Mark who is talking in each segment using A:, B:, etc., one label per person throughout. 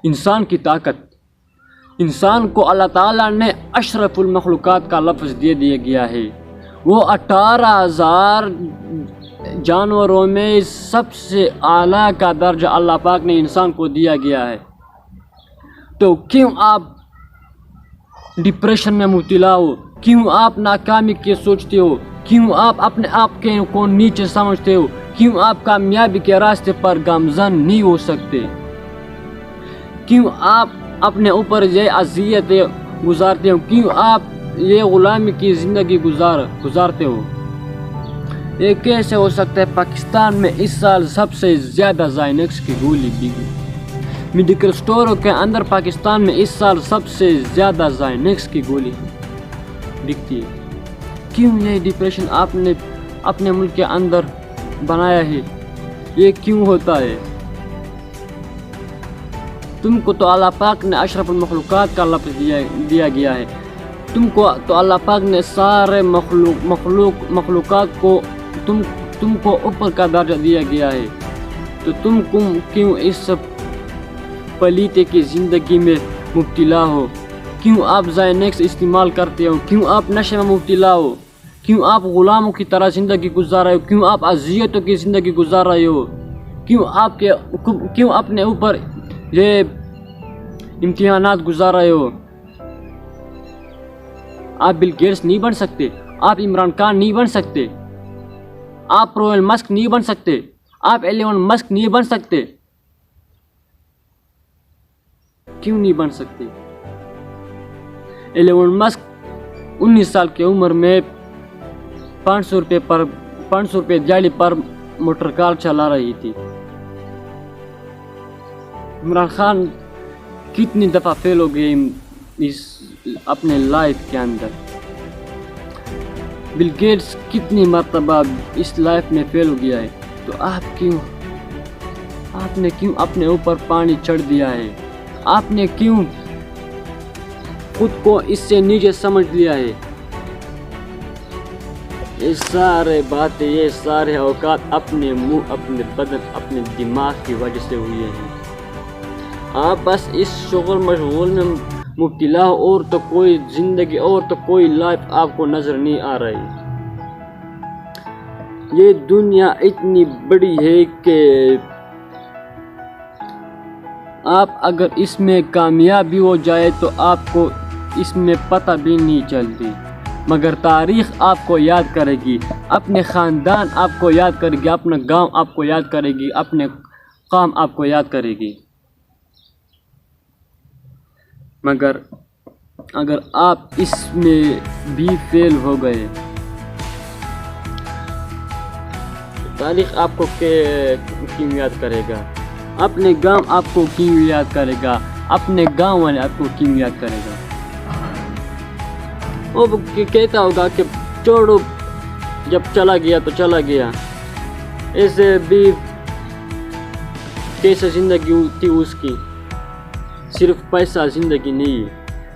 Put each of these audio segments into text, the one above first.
A: انسان کی طاقت، انسان کو اللہ تعالیٰ نے اشرف المخلوقات کا لفظ دے دیا گیا ہے۔ وہ 18,000 جانوروں میں سب سے اعلیٰ کا درجہ اللہ پاک نے انسان کو دیا گیا ہے۔ تو کیوں آپ ڈپریشن میں مبتلا ہو؟ کیوں آپ ناکامی کے سوچتے ہو؟ کیوں آپ اپنے آپ کو نیچے سمجھتے ہو؟ کیوں آپ کامیابی کے راستے پر گامزن نہیں ہو سکتے؟ کیوں آپ اپنے اوپر یہ اذیتیں گزارتے ہو؟ کیوں آپ یہ غلامی کی زندگی گزارتے ہو؟ یہ کیسے ہو سکتا ہے؟ پاکستان میں اس سال سب سے زیادہ زائنکس کی گولی بکی۔ میڈیکل سٹوروں کے اندر پاکستان میں اس سال سب سے زیادہ زائنکس کی گولی بکتی ہے۔ کیوں یہ ڈپریشن آپ نے اپنے ملک کے اندر بنایا ہے؟ یہ کیوں ہوتا ہے؟ تم کو تو اللہ پاک نے اشرف المخلوقات کا لفظ دیا گیا ہے۔ تم کو تو اللہ پاک نے سارے مخلوقات کو تم کو اوپر کا درجہ دیا گیا ہے۔ تو تم کیوں اس سب پلیتے کی زندگی میں مبتلا ہو؟ کیوں آپ زائنکس استعمال کرتے ہو؟ کیوں آپ نشے میں مبتلا ہو؟ کیوں آپ غلاموں کی طرح زندگی گزار رہے ہو؟ کیوں آپ اذیتوں کی زندگی گزار رہے ہو؟ کیوں اپنے اوپر یہ امتحانات گزار رہے ہو؟ آپ بل گیٹس نہیں بن سکتے، آپ عمران خان نہیں بن سکتے، آپ ایلن مسک نہیں بن سکتے، آپ ایلن مسک نہیں بن سکتے۔ کیوں نہیں بن سکتے؟ ایلن مسک 19 سال کی عمر میں 500 روپے دیہڑی پر موٹر کار چلا رہی تھی۔ عمران خان کتنی دفعہ فیل ہو گئے اپنے لائف کے اندر؟ بل گیٹس کتنی مرتبہ اس لائف میں فیل ہو گیا ہے۔ تو آپ نے کیوں اپنے اوپر پانی چڑھ دیا ہے؟ آپ نے کیوں خود کو اس سے نیچے سمجھ لیا ہے؟ یہ سارے باتیں، یہ سارے اوقات اپنے منہ، اپنے بدن، اپنے دماغ کی وجہ سے ہوئے ہیں۔ آپ بس اس شغل مشغول میں مبتلا ہو، اور تو کوئی زندگی اور تو کوئی لائف آپ کو نظر نہیں آ رہی۔ یہ دنیا اتنی بڑی ہے کہ آپ اگر اس میں کامیاب بھی ہو جائے تو آپ کو اس میں پتہ بھی نہیں چلتی، مگر تاریخ آپ کو یاد کرے گی، اپنے خاندان آپ کو یاد کرے گی، اپنا گاؤں آپ کو یاد کرے گی، اپنے قوم آپ کو یاد کرے گی۔ مگر اگر آپ اس میں بھی فیل ہو گئے، تاریخ آپ کو کیوں یاد کرے گا؟ اپنے گاؤں آپ کو کیوں یاد کرے گا؟ اپنے گاؤں والے آپ کو کیوں یاد کرے گا؟ وہ کہتا ہوگا کہ چھوڑو، جب چلا گیا تو چلا گیا۔ ایسے بھی کیسے زندگی تھی اس کی؟ صرف پیسہ زندگی نہیں ہے،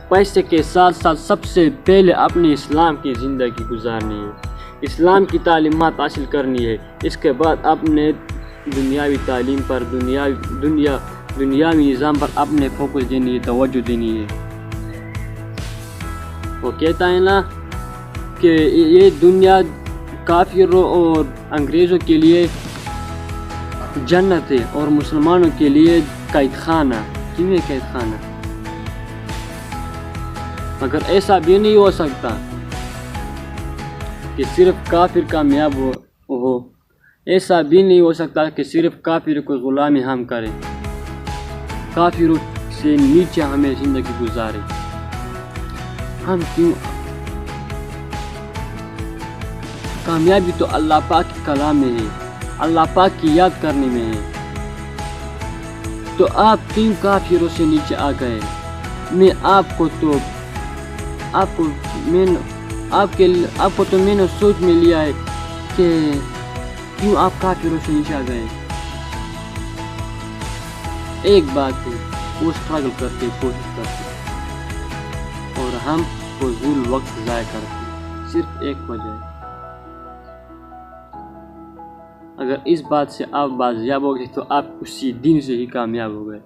A: پیسے کے ساتھ ساتھ سب سے پہلے اپنے اسلام کی زندگی گزارنی ہے، اسلام کی تعلیمات حاصل کرنی ہے۔ اس کے بعد اپنے دنیاوی تعلیم پر، دنیاوی نظام پر اپنے فوکس دینی ہے، توجہ دینی ہے۔ وہ کہتا ہے نا کہ یہ دنیا کافروں اور انگریزوں کے لیے جنت ہے اور مسلمانوں کے لیے قید خانہ۔ کیوں ہے قید خانہ؟ مگر ایسا بھی نہیں ہو سکتا کہ صرف کافر کامیاب ہو، ایسا بھی نہیں ہو سکتا کہ صرف کافر کو غلامی ہم کریں، کافروں سے نیچے ہمیں زندگی گزارے۔ ہم کیوں؟ کامیابی تو اللہ پاک کے کلام میں ہے، اللہ پاک کی یاد کرنے میں ہے۔ تو آپ کیوں کافروں سے نیچے آ گئے؟ آپ کو تو میں نے سوچ میں لیا ہے کہ کیوں آپ کافروں سے نیچے آ گئے؟ ایک بات ہے، وہ اسٹرگل کرتے، کوشش کرتے، اور ہم فضول وقت ضائع کرتے، صرف ایک وجہ ہے۔ اگر اس بات سے آپ بازیاب ہو گئے تو آپ اسی دن سے ہی کامیاب ہو گئے۔